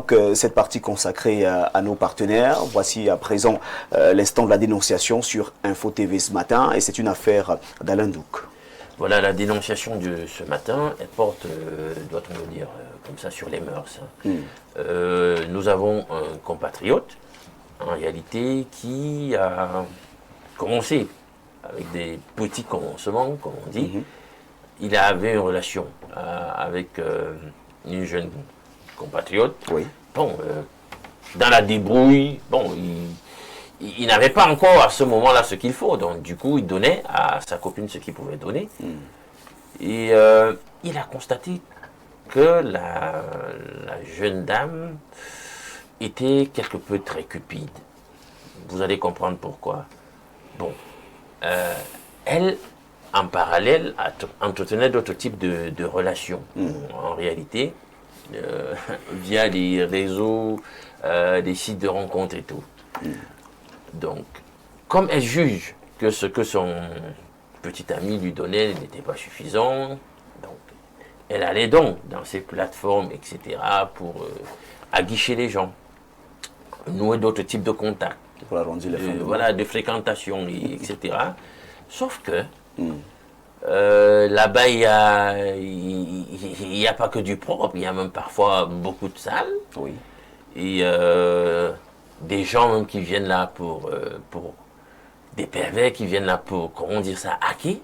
donc cette partie consacrée à nos partenaires. Voici à présent l'instant de la dénonciation sur Info TV ce matin, et c'est une affaire d'Alain Douc. Voilà, la dénonciation de ce matin, elle porte, doit-on le dire, comme ça, sur les mœurs. Nous avons un compatriote, en réalité, qui a commencé avec des petits commencements, comme on dit. Il avait une relation avec une jeune compatriote. Oui. Bon, dans la débrouille, bon, il n'avait pas encore à ce moment-là ce qu'il faut. Donc, du coup, il donnait à sa copine ce qu'il pouvait donner. Et il a constaté que la jeune dame était quelque peu très cupide. Vous allez comprendre pourquoi. Bon, elle, en parallèle, entretenait d'autres types de relations. En réalité, via les réseaux, des sites de rencontres et tout. Donc, comme elle juge que ce que son petit ami lui donnait n'était pas suffisant, donc elle allait donc dans ces plateformes, etc., pour aguicher les gens, nouer d'autres types de contacts, voilà, de fréquentation, etc. Sauf que là-bas, il n'y a pas que du propre, il y a même parfois beaucoup de sales. Oui. Et des gens même qui viennent là pour des pervers qui viennent là pour, comment dire ça, hacker.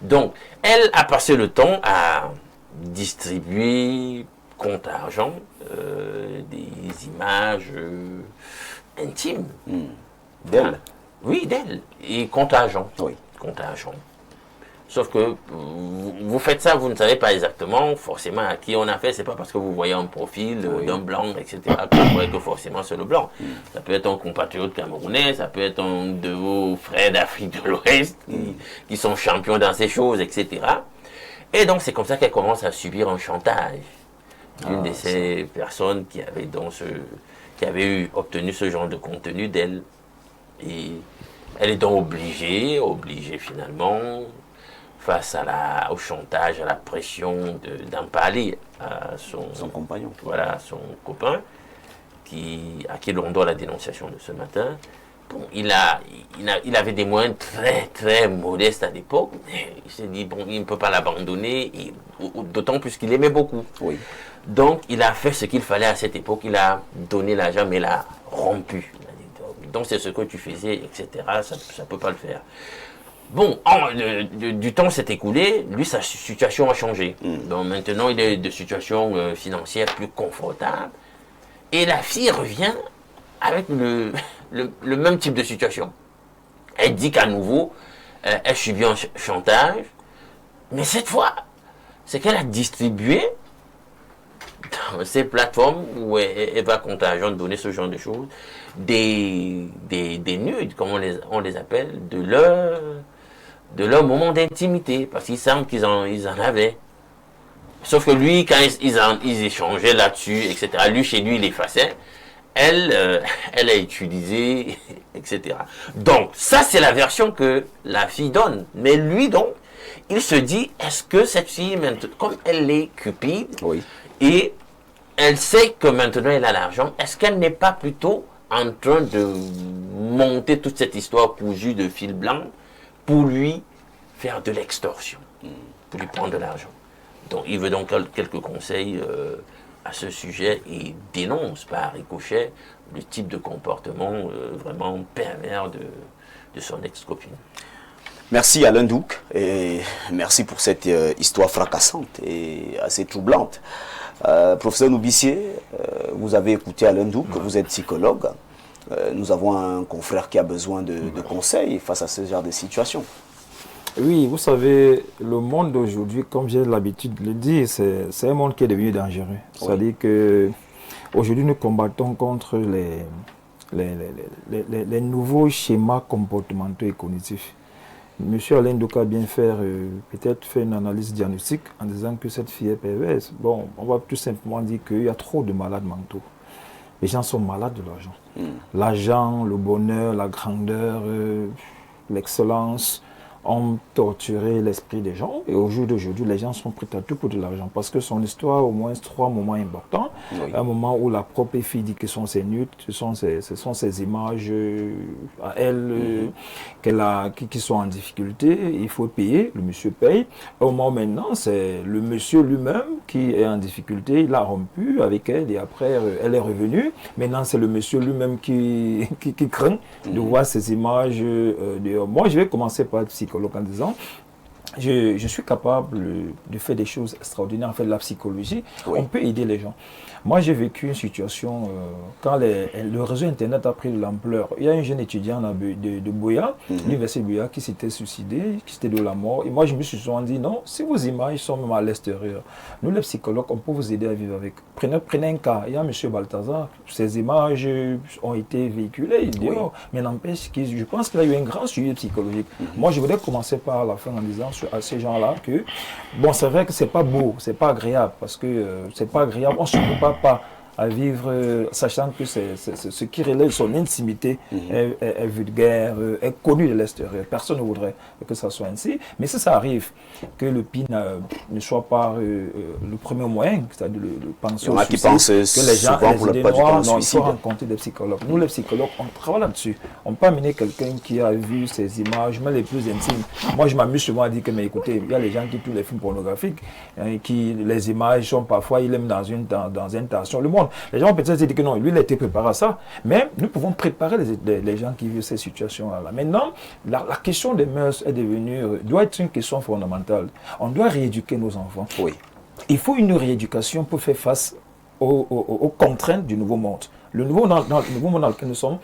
Donc, elle a passé le temps à distribuer compte argent des images intimes. D'elle? Oui, d'elle. Et compte argent. Oui. Compte argent. Sauf que vous faites ça, vous ne savez pas exactement forcément à qui on a fait. C'est pas parce que vous voyez un profil d'un blanc, etc., que vous voyez que forcément c'est le blanc. Ça peut être un compatriote camerounais, ça peut être un de vos frères d'Afrique de l'Ouest qui sont champions dans ces choses, etc. Et donc c'est comme ça qu'elle commence à subir un chantage d'une de ces personnes qui avait obtenu ce genre de contenu d'elle. Et elle est donc obligée finalement, face au chantage, à la pression d'en parler à son compagnon. Voilà, son copain, à qui l'on doit la dénonciation de ce matin. Bon, il avait des moyens très très modestes à l'époque. Il s'est dit, bon, il ne peut pas l'abandonner, d'autant plus qu'il aimait beaucoup. Oui. Donc, il a fait ce qu'il fallait à cette époque. Il a donné l'argent, mais il a rompu. Donc, c'est ce que tu faisais, etc. Ça ne peut pas le faire. Bon, du temps s'est écoulé, lui, sa situation a changé. Donc maintenant, il est de situation financière plus confortable. Et la fille revient avec le même type de situation. Elle dit qu'à nouveau, elle subit un chantage. Mais cette fois, c'est qu'elle a distribué dans ces plateformes où elle va compter argent, donner ce genre de choses, des nudes, comme on les appelle, de leur moment d'intimité, parce qu'ils savent qu'ils en avaient. Sauf que lui, quand ils échangeaient là-dessus, etc., lui, chez lui, il effaçait. Elle a utilisé, etc. Donc, ça, c'est la version que la fille donne. Mais lui, donc, il se dit, est-ce que cette fille, comme elle est cupide, et elle sait que maintenant elle a l'argent, est-ce qu'elle n'est pas plutôt en train de monter toute cette histoire cousue de fil blanc pour lui faire de l'extorsion, pour lui prendre de l'argent. Donc il veut donc quelques conseils à ce sujet et dénonce par ricochet le type de comportement vraiment pervers de son ex-copine. Merci Alain Douc et merci pour cette histoire fracassante et assez troublante. Professeur Noubissier, vous avez écouté Alain Douc, vous êtes psychologue. Nous avons un confrère qui a besoin de conseils face à ce genre de situation. Oui, vous savez, le monde d'aujourd'hui, comme j'ai l'habitude de le dire, c'est un monde qui est devenu dangereux. C'est-à-dire que aujourd'hui, nous combattons contre les nouveaux schémas comportementaux et cognitifs. Monsieur Alain Douc a bien peut-être fait une analyse diagnostique en disant que cette fille est perverse. Bon, on va tout simplement dire qu'il y a trop de malades mentaux. Les gens sont malades de l'argent. L'argent, le bonheur, la grandeur, l'excellence. ont torturé l'esprit des gens. Et au jour d'aujourd'hui, les gens sont prêts à tout pour de l'argent. Parce que son histoire, au moins 3 moments importants. Oui. Un moment où la propre fille dit que ce sont ses nudes, ce sont ses images à elle qui sont en difficulté. Il faut payer, le monsieur paye. Au moment maintenant, c'est le monsieur lui-même qui est en difficulté. Il a rompu avec elle et après, elle est revenue. Maintenant, c'est le monsieur lui-même qui craint de voir ces images dehors. Moi, je vais commencer par être psychologue en disant, je suis capable de faire des choses extraordinaires. En fait, la psychologie, on peut aider les gens. Moi, j'ai vécu une situation quand le réseau Internet a pris de l'ampleur. Il y a un jeune étudiant de Boya, l'université de Boya, qui s'était suicidé, qui s'était de la mort. Et moi, je me suis souvent dit, non, si vos images sont même à l'extérieur, nous, les psychologues, on peut vous aider à vivre avec. Prenez un cas. Il y a M. Balthazar, ces images ont été véhiculées. Mais n'empêche, je pense qu'il y a eu un grand suivi psychologique. Moi, je voudrais commencer par la fin en disant à ces gens-là que, bon, c'est vrai que c'est pas beau, c'est pas agréable, parce que c'est pas agréable, on ne se prépare pas à vivre, sachant que ce qui relève son intimité est vulgaire, est connu de l'extérieur. Personne ne voudrait que ça soit ainsi. Mais si ça arrive, que le PIN ne soit pas le premier moyen, c'est-à-dire le penser au suicide, que les gens aient des noirs, non, il faut rencontrer des psychologues. Nous, les psychologues, on travaille là-dessus. On peut amener quelqu'un qui a vu ces images, même les plus intimes. Moi, je m'amuse souvent à dire que, mais écoutez, il y a les gens qui trouvent les films pornographiques, qui les images sont parfois, ils aiment dans une tension. Le monde. Les gens peut-être disent que non, lui, il a été préparé à ça. Mais nous pouvons préparer les gens qui vivent ces situations-là. Maintenant, la question des mœurs est devenue, doit être une question fondamentale. On doit rééduquer nos enfants. Oui. Il faut une rééducation pour faire face aux contraintes du nouveau monde. Le nouveau monde dans lequel nous sommes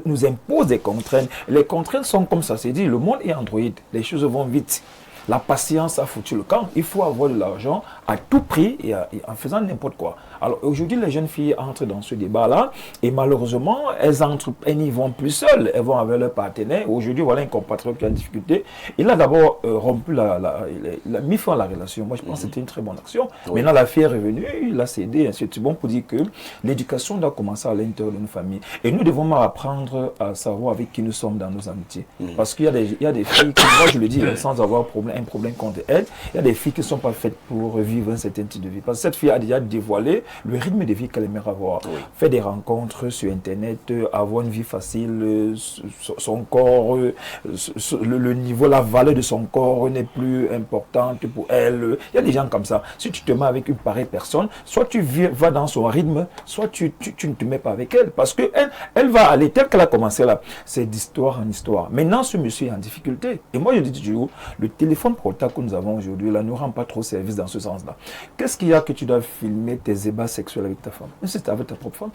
nous impose des contraintes. Les contraintes sont comme ça, c'est dit, le monde est androïde, les choses vont vite. La patience a foutu le camp. Il faut avoir de l'argent à tout prix et en faisant n'importe quoi. Alors aujourd'hui, les jeunes filles entrent dans ce débat-là et malheureusement, elles n'y vont plus seules. Elles vont avec leur partenaire. Aujourd'hui, voilà un compatriote qui a une difficulté. Il a d'abord rompu, il a mis fin à la relation. Moi, je pense que c'était une très bonne action. Oui. Maintenant, la fille est revenue, il a cédé. C'est bon pour dire que l'éducation doit commencer à l'intérieur d'une famille. Et nous devons apprendre à savoir avec qui nous sommes dans nos amitiés. Parce qu'il y a des filles qui, moi je le dis, sans avoir un problème contre elles, il y a des filles qui ne sont pas faites pour vivre un certain type de vie. Parce que cette fille a déjà dévoilé le rythme de vie qu'elle aimerait avoir. Oui. Faire des rencontres sur Internet, avoir une vie facile, son corps, le niveau, la valeur de son corps n'est plus importante pour elle. Il y a des gens comme ça. Si tu te mets avec une pareille personne, soit tu vas dans son rythme, soit tu ne te mets pas avec elle. Parce qu'elle va aller telle qu'elle a commencé là. C'est d'histoire en histoire. Maintenant, ce monsieur est en difficulté. Et moi, je dis toujours, le téléphone portable que nous avons aujourd'hui là ne rend pas trop service dans ce sens-là. Qu'est-ce qu'il y a que tu dois filmer tes ébats sexuels avec ta femme? Mais c'est avec ta propre femme.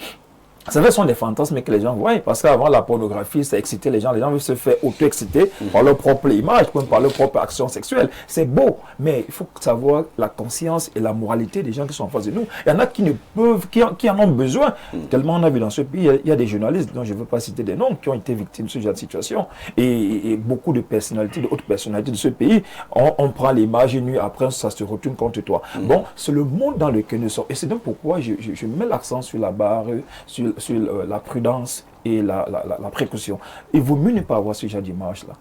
Ça ce sont des fantasmes que les gens voient, parce qu'avant la pornographie, ça excitait les gens veulent se faire auto-exciter par leur propre image, par leur propre action sexuelle. C'est beau, mais il faut savoir la conscience et la moralité des gens qui sont en face de nous. Il y en a qui ne peuvent, qui en ont besoin. Tellement on a vu dans ce pays, il y a des journalistes dont je ne veux pas citer des noms, qui ont été victimes de ce genre de situation. Et beaucoup de personnalités, de hautes personnalités de ce pays, on prend l'image une nuit après, ça se retourne contre toi. Bon, c'est le monde dans lequel nous sommes. Et c'est donc pourquoi je mets l'accent sur la barre, sur la prudence et la précaution. Il vaut mieux ne pas avoir ce genre d'image-là.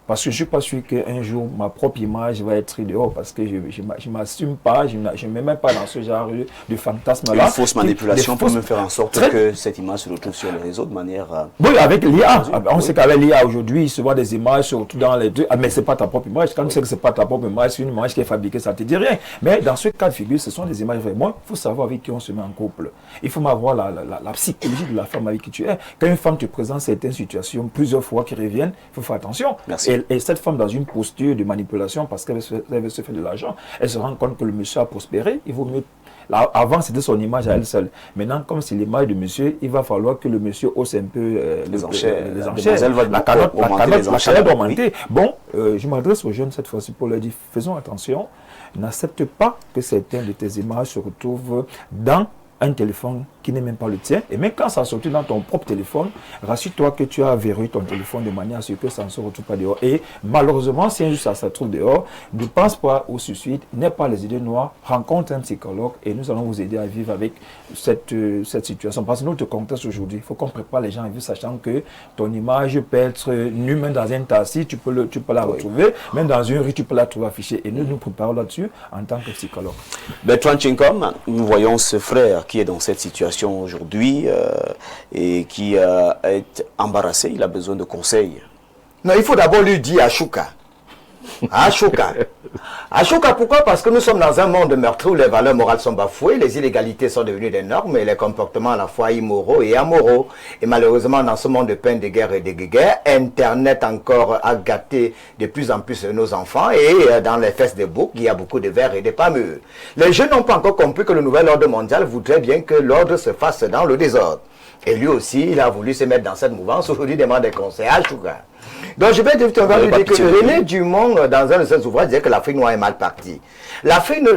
Parce que je ne suis pas sûr qu'un jour, ma propre image va être dehors, parce que je ne m'assume pas, je ne me mets pas dans ce genre de fantasme-là. Une fausse manipulation pour me faire en sorte que cette image se retrouve sur les réseaux de manière... Oui, avec l'IA. On sait qu'avec l'IA, aujourd'hui, il se voit des images, surtout dans les deux. Mais ce n'est pas ta propre image. Quand tu sais que ce n'est pas ta propre image, c'est une image qui est fabriquée, ça ne te dit rien. Mais dans ce cas de figure, ce sont des images vraiment. Il faut savoir avec qui on se met en couple. Il faut avoir la psychologie de la femme avec qui tu es. Quand une femme te présente certaines situations plusieurs fois qui reviennent, il faut faire attention. Merci. Et cette femme, dans une posture de manipulation, parce qu'elle veut se faire de l'argent, elle se rend compte que le monsieur a prospéré. Il vaut mieux. Là, avant, c'était son image à elle seule. Maintenant, comme c'est l'image du monsieur, il va falloir que le monsieur hausse un peu les enchères. La calotte doit augmenter. Oui. Bon, je m'adresse aux jeunes cette fois-ci pour leur dire, faisons attention. N'accepte pas que certaines de tes images se retrouvent dans un téléphone qui n'est même pas le tien. Et même quand ça sort dans ton propre téléphone, rassure-toi que tu as verrouillé ton téléphone de manière à ce que ça ne se retrouve pas dehors. Et malheureusement, si un jour ça se trouve dehors, ne pense pas au suicide, n'aie pas les idées noires, rencontre un psychologue et nous allons vous aider à vivre avec cette situation. Parce que notre contexte aujourd'hui, il faut qu'on prépare les gens à vivre sachant que ton image peut être nue même dans un taxi, tu peux la retrouver, même dans une rue, tu peux la trouver affichée. Et nous nous préparons là-dessus en tant que psychologue. Bertrand Tchinkom, nous voyons ce frère qui est dans cette situation aujourd'hui et qui est embarrassé, il a besoin de conseils. Non, il faut d'abord lui dire Ashuka. Ashuka. Ashuka, pourquoi? Parce que nous sommes dans un monde meurtri où les valeurs morales sont bafouées, les illégalités sont devenues des normes et les comportements à la fois immoraux et amoraux. Et malheureusement, dans ce monde de peine, de guerre et de guerre, Internet encore a gâté de plus en plus nos enfants et dans les fesses des boucs, il y a beaucoup de vers et de pas mûrs. Les jeunes n'ont pas encore compris que le nouvel ordre mondial voudrait bien que l'ordre se fasse dans le désordre. Et lui aussi, il a voulu se mettre dans cette mouvance. Aujourd'hui, il demande des conseils à Ashuka. Donc je vais te dire que René Dumont, dans un de ses ouvrages, disait que l'Afrique noire est mal partie. L'Afrique,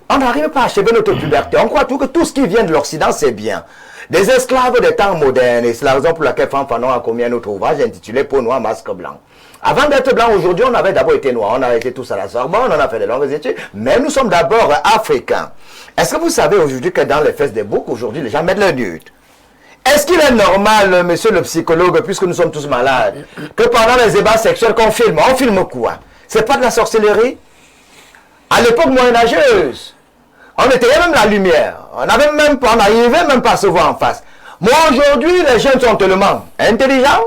on n'arrive pas à achever notre liberté. On croit que tout ce qui vient de l'Occident, c'est bien. Des esclaves des temps modernes, et c'est la raison pour laquelle Fanfanon a commis un autre ouvrage intitulé Peau noire, masque blanc. Avant d'être blanc aujourd'hui, on avait d'abord été noir. On a été tous à la Sorbonne, on a fait de longues études, mais nous sommes d'abord africains. Est-ce que vous savez aujourd'hui que dans les fesses des boucs, aujourd'hui, les gens mettent le nude? Est-ce qu'il est normal, monsieur le psychologue, puisque nous sommes tous malades, que pendant les débats sexuels qu'on filme, on filme quoi? C'est pas de la sorcellerie? À l'époque moyenâgeuse, on éteignait même la lumière. On n'arrivait même pas à se voir en face. Moi, aujourd'hui, les jeunes sont tellement intelligents,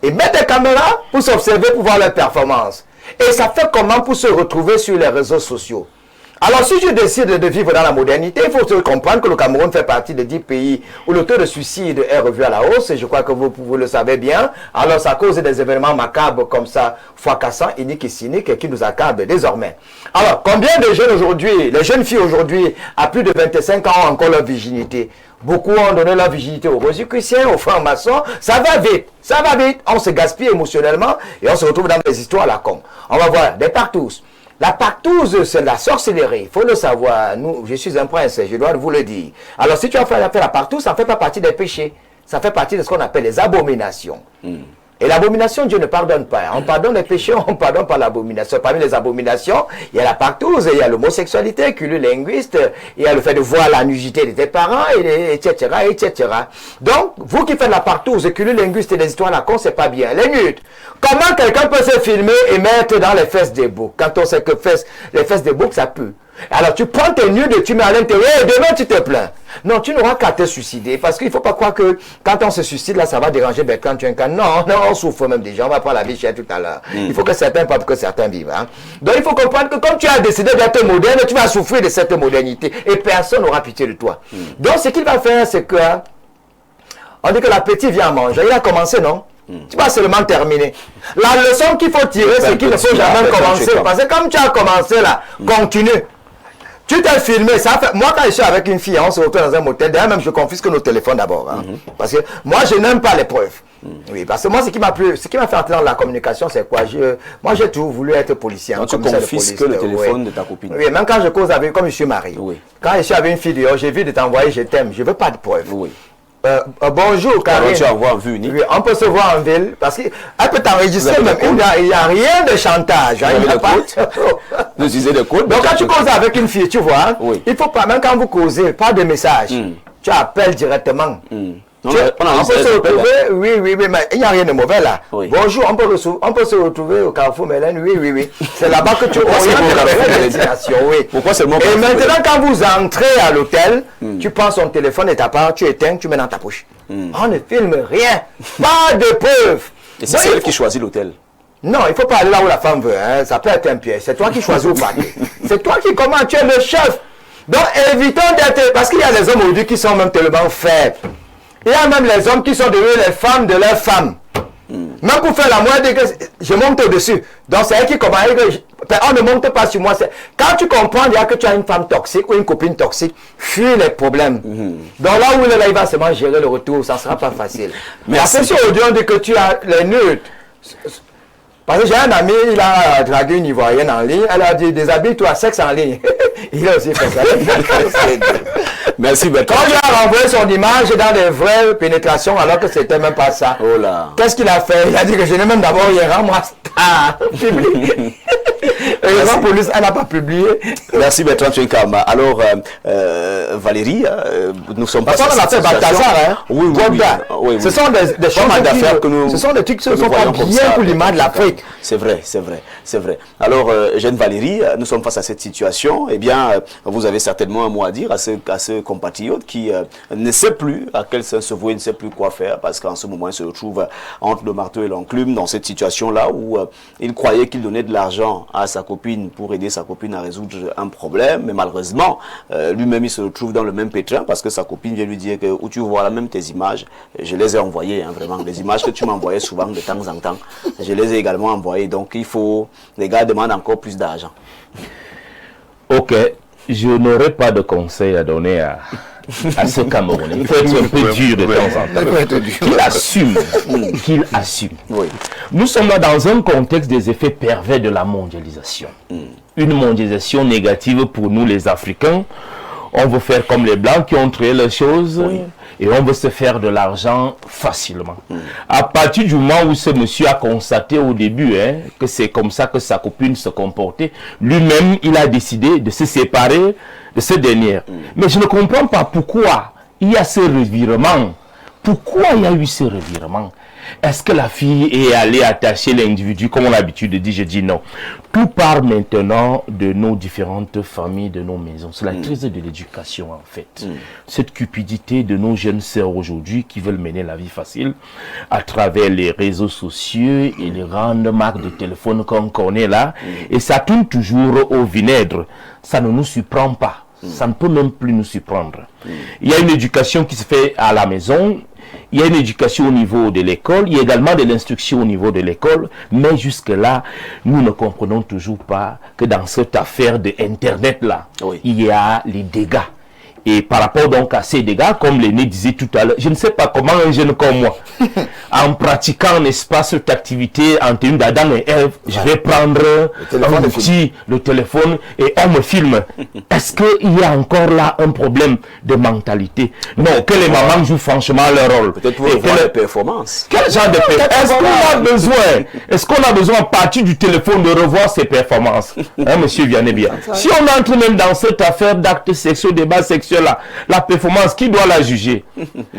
ils mettent des caméras pour s'observer, pour voir leurs performances. Et ça fait comment pour se retrouver sur les réseaux sociaux? Alors, si je décide de vivre dans la modernité, il faut comprendre que le Cameroun fait partie des 10 pays où le taux de suicide est revu à la hausse, et je crois que vous le savez bien. Alors, ça cause des événements macabres comme ça, fracassants, iniques et cyniques, et qui nous accablent désormais. Alors, combien de jeunes aujourd'hui, les jeunes filles aujourd'hui, à plus de 25 ans, ont encore leur virginité? Beaucoup ont donné leur virginité aux rosicruciens, aux francs-maçons. Ça va vite, on se gaspille émotionnellement, et on se retrouve dans des histoires à la con. On va voir des partous. La partouze, c'est la sorcellerie. Il faut le savoir. Je suis un prince, je dois vous le dire. Alors, si tu as fait la partouze, ça ne fait pas partie des péchés. Ça fait partie de ce qu'on appelle les abominations. Et l'abomination, Dieu ne pardonne pas. On pardonne les péchés, on pardonne pas l'abomination. Parmi les abominations, il y a la partouze, il y a l'homosexualité, culture linguiste, il y a le fait de voir la nudité de tes parents, etc., etc. Donc, vous qui faites la partouze, culture linguiste et les histoires à la con, c'est pas bien. Les nudes. Comment quelqu'un peut se filmer et mettre dans les fesses des boucs? Quand on sait que les fesses des boucs, ça pue. Alors tu prends tes nudes, tu mets à l'intérieur et demain tu te plains. Non, tu n'auras qu'à te suicider. Parce qu'il ne faut pas croire que quand on se suicide, là, ça va déranger Bertrand Tchinkom. Non, on souffre même déjà. On va prendre la vie chère tout à l'heure. Il faut que certains parlent, que certains vivent. Hein. Donc il faut comprendre que comme tu as décidé d'être moderne, tu vas souffrir de cette modernité. Et personne n'aura pitié de toi. Donc ce qu'il va faire, c'est que... on dit que l'appétit vient à manger. Il a commencé, non? Tu vas seulement terminer. La leçon qu'il faut tirer, c'est qu'il ne faut jamais commencer. Parce que comme tu as commencé là, continue. Tu t'es filmé, ça fait... Moi, quand je suis avec une fille, on se retrouve dans un motel, d'ailleurs même je confisque nos téléphones d'abord. Hein, parce que moi, je n'aime pas les preuves. Oui, parce que moi, ce qui m'a fait entrer dans la communication, c'est quoi? Moi, j'ai toujours voulu être policier. Donc, tu confisques le téléphone de ta copine. Oui, même quand je cause avec, comme je suis marié. Quand je suis avec une fille dehors, j'ai vu de t'envoyer, je t'aime, je ne veux pas de preuves. Bonjour, Karine. Tu envoies en vue unique. Oui, on peut se voir en ville parce qu'elle peut t'enregistrer même. Il n'y a rien de chantage. Hein, il n'y a pas de codes. Donc, quand tu causes avec une fille, tu vois, il faut pas, même quand vous causez, pas de message. Tu appelles directement. On peut se retrouver, oui, mais il n'y a rien de mauvais là. Bonjour, on peut se retrouver au Carrefour Mélène, oui. C'est là-bas que tu orientes. Pourquoi seulement? Et maintenant, quand vous entrez à l'hôtel, tu prends son téléphone et ta part, tu éteins, tu mets dans ta poche. On ne filme rien. Pas de preuves. Et c'est elle qui choisit l'hôtel? Non, il ne faut pas aller là où la femme veut. Hein. Ça peut être un piège. C'est toi qui choisis ou pas. C'est toi qui commandes, tu es le chef. Donc, évitons d'être... Parce qu'il y a des hommes aujourd'hui qui sont même tellement faibles. Il y a même les hommes qui sont devenus les femmes de leurs femmes. Même pour faire la moindre, je monte au-dessus. Donc c'est elle qui commence. On ne monte pas sur moi. Quand tu comprends déjà que tu as une femme toxique ou une copine toxique, fuis les problèmes. Donc là où il est là, il va seulement gérer le retour. Ça ne sera pas facile. Mais après, si aujourd'hui on dit que tu as les nudes, Parce que j'ai un ami, il a dragué une Ivoirienne en ligne, elle a dit déshabille-toi, sexe en ligne. Il a aussi fait ça. Merci Bertrand. Quand il a renvoyé son image dans des vraies pénétrations alors que c'était même pas ça. Oh là. Qu'est-ce qu'il a fait? Il a dit que je n'ai même d'abord rien moi. Publié. Et la police, elle n'a pas publié. Merci Bertrand Tchenkama. Alors, Valérie, nous sommes pas... On a fait Balthazar, hein? Oui, oui, oui. Oui. Ce sont des choses d'affaires que nous... Ce sont des trucs qui ne sont pas bien pour l'image de l'Afrique. C'est vrai, c'est vrai, c'est vrai. Alors, jeune Valérie, nous sommes face à cette situation. Eh bien, vous avez certainement un mot à dire à ce compatriote qui ne sait plus à quel sens se vouer, ne sait plus quoi faire, parce qu'en ce moment, il se retrouve entre le marteau et l'enclume dans cette situation-là où il croyait qu'il donnait de l'argent à sa copine pour aider sa copine à résoudre un problème, mais malheureusement, lui-même, il se retrouve dans le même pétrin parce que sa copine vient lui dire que où tu vois là même tes images, je les ai envoyées, hein, vraiment, les images que tu m'envoyais souvent de temps en temps, je les ai également envoyées, donc il faut, les gars demandent encore plus d'argent. Ok, je n'aurai pas de conseil à donner à ce Camerounais. Il faut être un peu dur de temps en temps. Qu'il assume. Qu'il assume. Oui. Nous sommes là dans un contexte des effets pervers de la mondialisation. Une mondialisation négative pour nous les Africains. On veut faire comme les Blancs qui ont créé les choses et on veut se faire de l'argent facilement. À partir du moment où ce monsieur a constaté au début que c'est comme ça que sa copine se comportait, lui-même, il a décidé de se séparer de cette dernière. Mais je ne comprends pas pourquoi il y a ce revirement. Pourquoi il y a eu ce revirement? Est-ce que la fille est allée attacher l'individu, comme on a l'habitude de dire? Je dis non. Tout part maintenant de nos différentes familles, de nos maisons. C'est la crise de l'éducation en fait. Cette cupidité de nos jeunes sœurs aujourd'hui qui veulent mener la vie facile à travers les réseaux sociaux et les grandes marques de téléphone qu'on connaît là. Et ça tourne toujours au vinaigre. Ça ne nous surprend pas. Ça ne peut même plus nous surprendre. Il y a une éducation qui se fait à la maison. Il y a une éducation au niveau de l'école, il y a également de l'instruction au niveau de l'école, mais jusque-là, nous ne comprenons toujours pas que dans cette affaire de Internet-là, il y a les dégâts. Et par rapport donc à ces dégâts, comme l'aîné disait tout à l'heure, je ne sais pas comment un jeune comme moi, en pratiquant, n'est-ce pas, cette activité en tenue d'Adam et Ève, je vais prendre un outil, le téléphone, et on me filme. Est-ce qu'il y a encore là un problème de mentalité? Non, que les mamans jouent franchement leur rôle. Peut-être pour voir les performances. Quel genre de performance? Est-ce qu'on a besoin à partir du téléphone de revoir ses performances? Hein, monsieur Vianney bien. Si on entre même dans cette affaire d'actes sexuels, débat sexuel, la performance, qui doit la juger?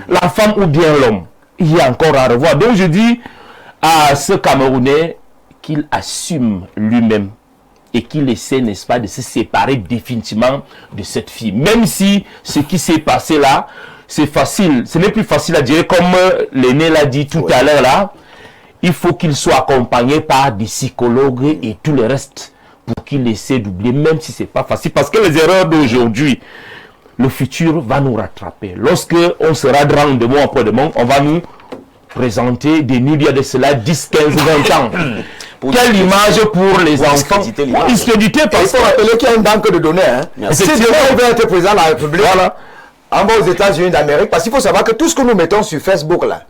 La femme ou bien l'homme? Il y a encore à revoir. Donc je dis à ce Camerounais qu'il assume lui-même et qu'il essaie, n'est-ce pas, de se séparer définitivement de cette fille. Même si ce qui s'est passé là, c'est facile. Ce n'est plus facile à dire, comme l'aîné l'a dit tout à l'heure là. Il faut qu'il soit accompagné par des psychologues et tout le reste pour qu'il essaie d'oublier, même si c'est pas facile. Parce que les erreurs d'aujourd'hui, le futur va nous rattraper. Lorsque on sera dans de mois après demain, on va nous présenter des milliers de cela 10, 15, 20 ans. Quelle image pour les enfants? Discréditer parce qu'on rappelle qu'il y a une banque de données. Si demain on veut être président de la République, en bas aux États-Unis d'Amérique, parce qu'il faut savoir que tout ce que nous mettons sur Facebook là,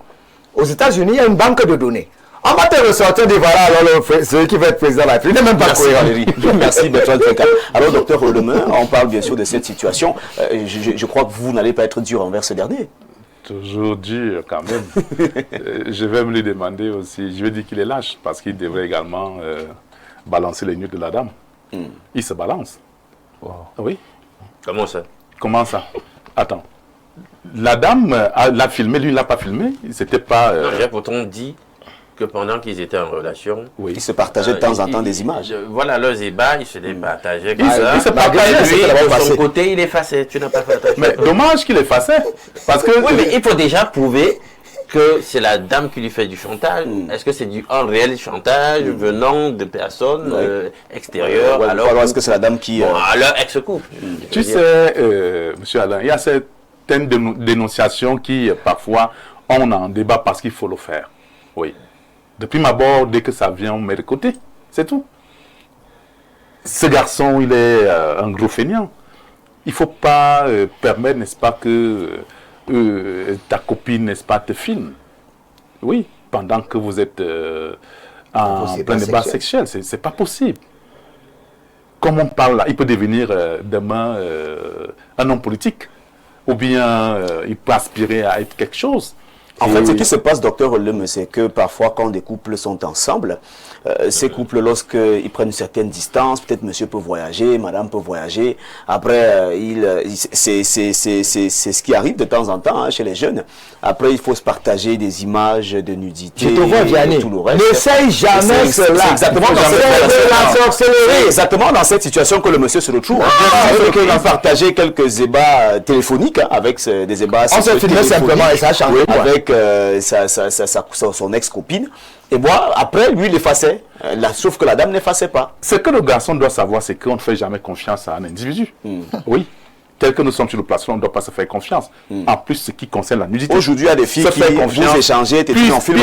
aux États-Unis, il y a une banque de données. On va te ressortir des voilà, alors celui qui va être président de la République, il n'est même pas cohérent. Merci Bertrand Tchenkama. Alors docteur Rodemain, on parle bien sûr de cette situation. Je crois que vous n'allez pas être dur envers ce dernier. Toujours dur quand même. Je vais me lui demander aussi, je vais dire qu'il est lâche, parce qu'il devrait également balancer les nuques de la dame. Il se balance. Wow. Oui. Comment ça? Comment ça? Attends. La dame l'a filmé, lui il l'a pas filmé. C'était pas... Non, j'ai pourtant dit que pendant qu'ils étaient en relation, ils se partageaient de temps en temps des images. Voilà leurs débats, ils se les partageaient. Il se partageait. Lui, de son côté, il effaçait. Tu n'as pas fait attention. Mais dommage qu'il effaçait. Parce que... Oui, mais il faut déjà prouver que c'est la dame qui lui fait du chantage. Est-ce que c'est un réel chantage venant de personnes extérieures? Alors est-ce que c'est la dame qui... à leur ex-couple. Tu sais, monsieur Alain, il y a certaines dénonciations qui, parfois, on en débat parce qu'il faut le faire. Oui. Depuis ma abord, dès que ça vient, on met de côté. C'est tout. Ce garçon, il est un gros feignant. Il ne faut pas permettre, n'est-ce pas, que ta copine, n'est-ce pas, te filme. Oui, pendant que vous êtes en C'est plein pas débat sexuel. sexuel. C'est pas possible. Comme on parle là, il peut devenir demain un homme politique. Ou bien il peut aspirer à être quelque chose. En fait, ce qui se passe, docteur Olem, c'est que parfois, quand des couples sont ensemble, ces couples, lorsqu'ils prennent une certaine distance, peut-être monsieur peut voyager, madame peut voyager. Après, c'est ce qui arrive de temps en temps chez les jeunes. Après, il faut se partager des images de nudité. Je te vois, Vianney. N'essaye jamais cela. C'est exactement dans exactement dans cette situation que le monsieur se retrouve. Il a partagé quelques ébats téléphoniques avec des ébats. On se filmait simplement et ça a changé. Avec son ex-copine. Et moi, après, lui, il effaçait. Sauf que la dame n'effaçait pas. Ce que le garçon doit savoir, c'est qu'on ne fait jamais confiance à un individu. Oui. Tel que nous sommes sur le plateau, on ne doit pas se faire confiance. En plus, ce qui concerne la nudité. Aujourd'hui, il y a des filles qui vous échangez, tu en film,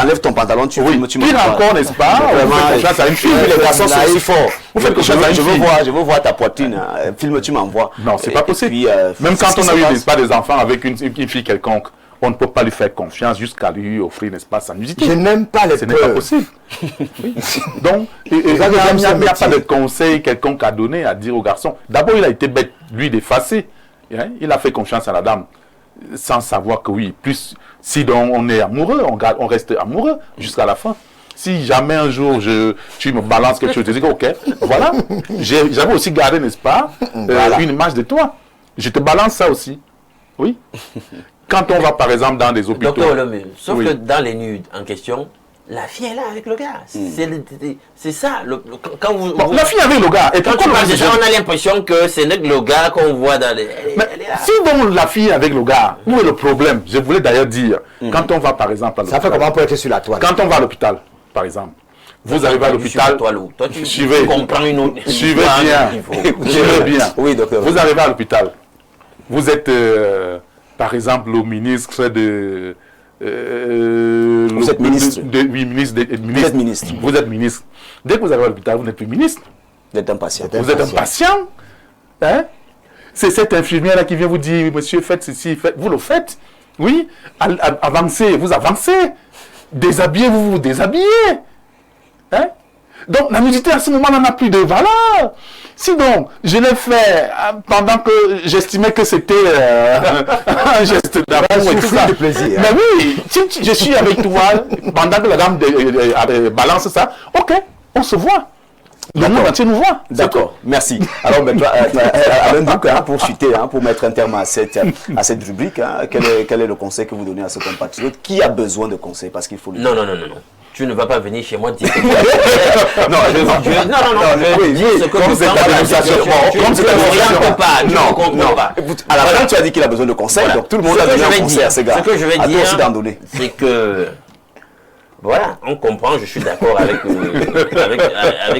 enlève ton pantalon, tu filmes, tu pire encore, n'est-ce pas? Vraiment, vous faites confiance à une fille. Les garçons sont si forts. Vous faites confiance à une fille. Je veux voir ta poitrine. Filme, tu m'envoies. Non, c'est pas possible. Même quand on a eu, n'est-ce pas, des enfants avec une fille quelconque, on ne peut pas lui faire confiance jusqu'à lui offrir, n'est-ce pas, sa nudité. Je n'aime pas les Ce n'est pas possible. Oui. Donc, il n'y a pas de conseil quelconque à donner, à dire au garçon. D'abord, il a été bête, lui, d'effacer. Il a fait confiance à la dame, sans savoir que oui, plus, si donc on est amoureux, on reste amoureux jusqu'à la fin. Si jamais un jour tu me balances quelque chose, je dis ok, voilà. J'avais aussi gardé, n'est-ce pas, une image de toi. Je te balance ça aussi. Oui. Quand on va par exemple dans des hôpitaux. Docteur Olomé, sauf que dans les nudes en question, la fille est là avec le gars. C'est ça. Quand vous, la fille avec le gars. Et quand tu parles de ça, on a l'impression que c'est le gars qu'on voit dans les. Elle est là. Si donc la fille avec le gars, où est le problème? Je voulais d'ailleurs dire, quand on va par exemple à l'hôpital. Ça fait comment pour être sur la toile? Quand on va à l'hôpital, par exemple. Vous arrivez à l'hôpital. Toi, tu comprends une autre. Suivez bien. Oui, docteur. Vous arrivez à l'hôpital. Vous êtes. Par exemple, le ministre de... vous êtes ministre. Oui, ministre. Vous êtes ministre. Vous êtes ministre. Dès que vous arrivez à l'hôpital, vous n'êtes plus ministre. Vous êtes un patient. Vous êtes un patient. Hein? C'est cette infirmière-là qui vient vous dire, monsieur, faites ceci, vous le faites. Oui, avancez, vous avancez. Déshabillez, vous déshabillez. Hein? Donc, la nudité, à ce moment-là, n'a plus de valeur. Si donc, je l'ai fait pendant que j'estimais que c'était un geste d'amour et tout ça. De plaisir. Mais oui, si je suis avec toi, pendant que la dame balance ça, ok, on se voit. Le monde entier nous voit. D'accord, merci. Alors, Alain Douc, pour chuter, pour mettre un terme à cette rubrique, quel est le conseil que vous donnez à ce compatriote qui a besoin de conseils? Parce qu'il faut le dire. Non. Tu ne vas pas venir chez moi dire que... je vais dire ce que tu ne comprends pas. À la fin, tu as dit qu'il a besoin de conseils, donc tout le monde a besoin de conseils à ces gars. Ce que je vais dire, c'est que... Voilà, on comprend, je suis d'accord avec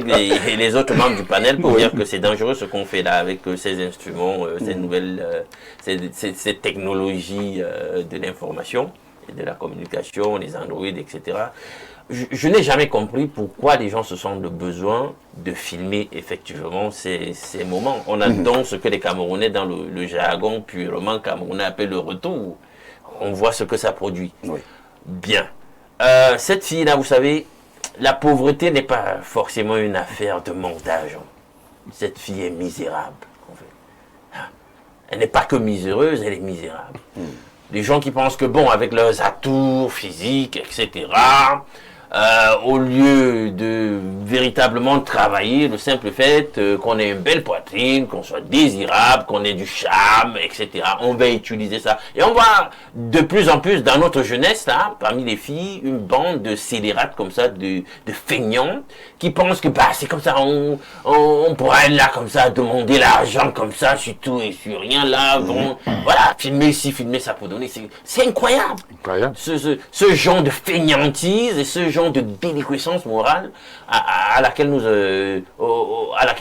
les autres membres du panel pour dire que c'est dangereux ce qu'on fait là avec ces instruments, ces nouvelles, ces technologies de l'information et de la communication, les Android, etc. Je n'ai jamais compris pourquoi les gens se sentent le besoin de filmer effectivement ces moments. On a donc ce que les Camerounais, dans le jargon purement camerounais, appellent le retour. On voit ce que ça produit. Oui. Bien. Cette fille-là, vous savez, la pauvreté n'est pas forcément une affaire de manque d'argent. Cette fille est misérable. En fait. Elle n'est pas que miséreuse, elle est misérable. Les gens qui pensent que, bon, avec leurs atours physiques, etc., au lieu de véritablement travailler, le simple fait qu'on ait une belle poitrine, qu'on soit désirable, qu'on ait du charme, etc. On va utiliser ça. Et on voit de plus en plus dans notre jeunesse, là, parmi les filles, une bande de scélérates comme ça, de feignants, qui pensent que c'est comme ça, on pourra être là comme ça, demander l'argent comme ça, sur tout et sur rien, là, voilà, filmer ici, filmer ça pour donner. C'est incroyable. Ce genre de feignantise et ce genre de déliquescence morale à laquelle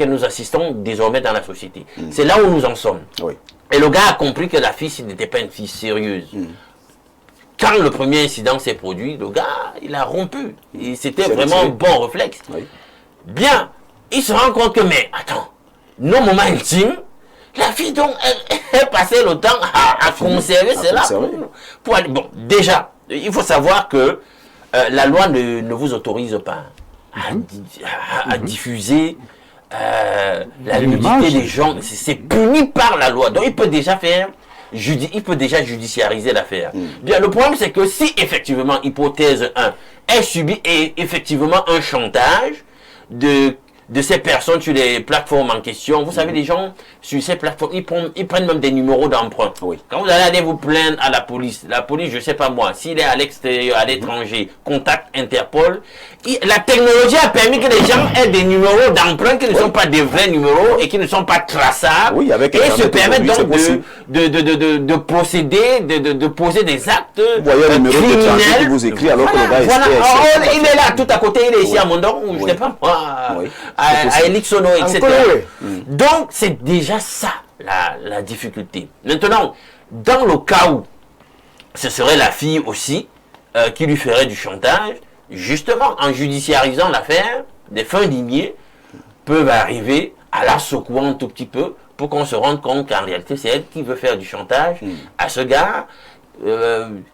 nous assistons désormais dans la société. C'est là où nous en sommes. Oui. Et le gars a compris que la fille, ce n'était pas une fille sérieuse. Quand le premier incident s'est produit, le gars, il a rompu. C'était vraiment un bon réflexe. Oui. Bien, il se rend compte que, mais attends, nos moments intimes, la fille, donc, elle passait le temps à conserver cela. Bon, déjà, il faut savoir que la loi ne vous autorise pas à diffuser la nudité des gens. C'est puni par la loi. Donc il peut déjà faire, il peut déjà judiciariser l'affaire. Bien, le problème c'est que si effectivement, hypothèse 1, elle subit effectivement un chantage de ces personnes sur les plateformes en question. Vous savez, les gens sur ces plateformes, ils prennent même des numéros d'emprunt. Oui. Quand vous allez vous plaindre à la police, je sais pas moi, s'il est à l'extérieur, à l'étranger, contacte Interpol, la technologie a permis que les gens aient des numéros d'emprunt qui ne sont pas des vrais numéros et qui ne sont pas traçables. Oui, avec et se permettent donc de procéder, de poser des actes vous voyez le numéro de tranché qui vous écrit alors que le gars est il est là tout à côté, il est ici à Mondor, ou je sais pas moi, à Elixono, etc. Donc c'est déjà ça la difficulté. Maintenant, dans le cas où ce serait la fille aussi qui lui ferait du chantage, justement en judiciarisant l'affaire, des fins limiers peuvent arriver à la secouer un tout petit peu pour qu'on se rende compte qu'en réalité c'est elle qui veut faire du chantage à ce gars,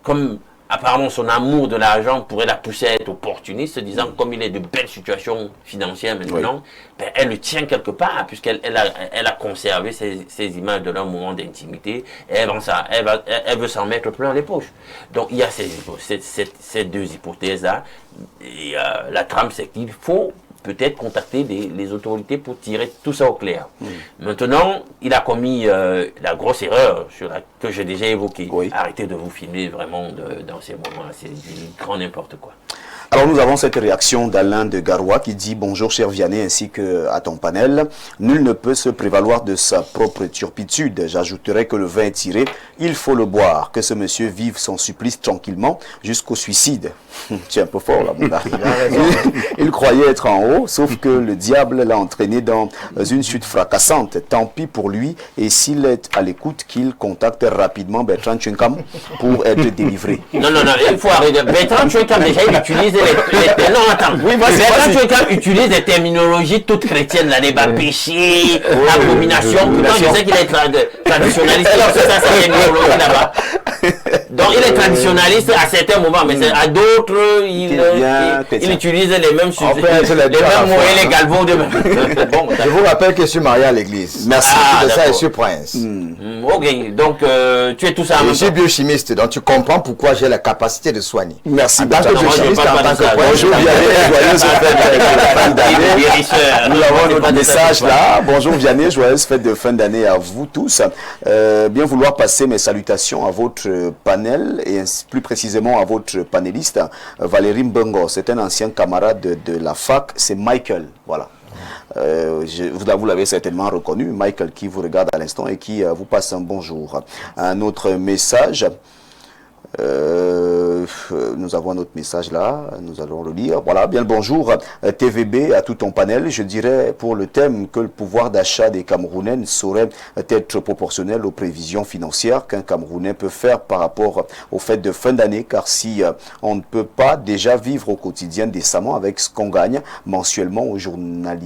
comme apparemment son amour de l'argent pourrait la pousser à être opportuniste, se disant comme il est de belles situations financières maintenant, ben, elle le tient quelque part, puisqu'elle a conservé ces images de leur moment d'intimité, et elle veut s'en mettre plein les poches. Donc il y a ces deux hypothèses-là, et la trame c'est qu'il faut peut-être contacter les autorités pour tirer tout ça au clair. Maintenant, il a commis la grosse erreur que j'ai déjà évoquée. Arrêtez de vous filmer vraiment dans ces moments-là, c'est du grand n'importe quoi. Alors nous avons cette réaction d'Alain de Garoua qui dit « Bonjour cher Vianney ainsi qu'à ton panel. Nul ne peut se prévaloir de sa propre turpitude. J'ajouterai que le vin est tiré, il faut le boire. Que ce monsieur vive son supplice tranquillement jusqu'au suicide. » Tu es un peu fort là, mon gars. Il croyait être en haut, sauf que le diable l'a entraîné dans une chute fracassante. Tant pis pour lui, et s'il est à l'écoute, qu'il contacte rapidement Bertrand Tchenkam pour être délivré. Non, il faut arrêter. Bertrand Tchenkam, déjà, il utilise non, attends. Bertrand Tchenkam utilise des terminologies toutes chrétiennes, là, les bas péchés, abomination. Pourtant, je sais qu'il est traditionnaliste. C'est ça, sa terminologie là-bas. Donc, il est traditionnaliste à certains moments, mais à d'autres, il utilise les mêmes sujets, les mêmes mots et les galvaux de bon, je vous rappelle que je suis marié à l'église. Merci de ça, je suis prince. Ok, donc tu es tout ça en même temps. Je suis biochimiste, donc tu comprends pourquoi j'ai la capacité de soigner. Merci. En tant que biochimiste, en tant que prince. Bonjour, Vianney, joyeuse fête de fin d'année. Nous avons notre message là. Bonjour Vianney, joyeuse fête de fin d'année à vous tous. Bien vouloir passer mes salutations à votre panel et plus précisément à votre panéliste Valérie Mbengo. C'est un ancien camarade de la fac, c'est Michael, voilà. Vous l'avez certainement reconnu, Michael qui vous regarde à l'instant et qui vous passe un bonjour. Un autre message, nous avons un autre message là, nous allons le lire. Voilà, bien le bonjour TVB à tout ton panel. Je dirais pour le thème que le pouvoir d'achat des Camerounais ne saurait être proportionnel aux prévisions financières qu'un Camerounais peut faire par rapport aux fêtes de fin d'année, car si on ne peut pas déjà vivre au quotidien décemment avec ce qu'on gagne mensuellement ou journalièrement,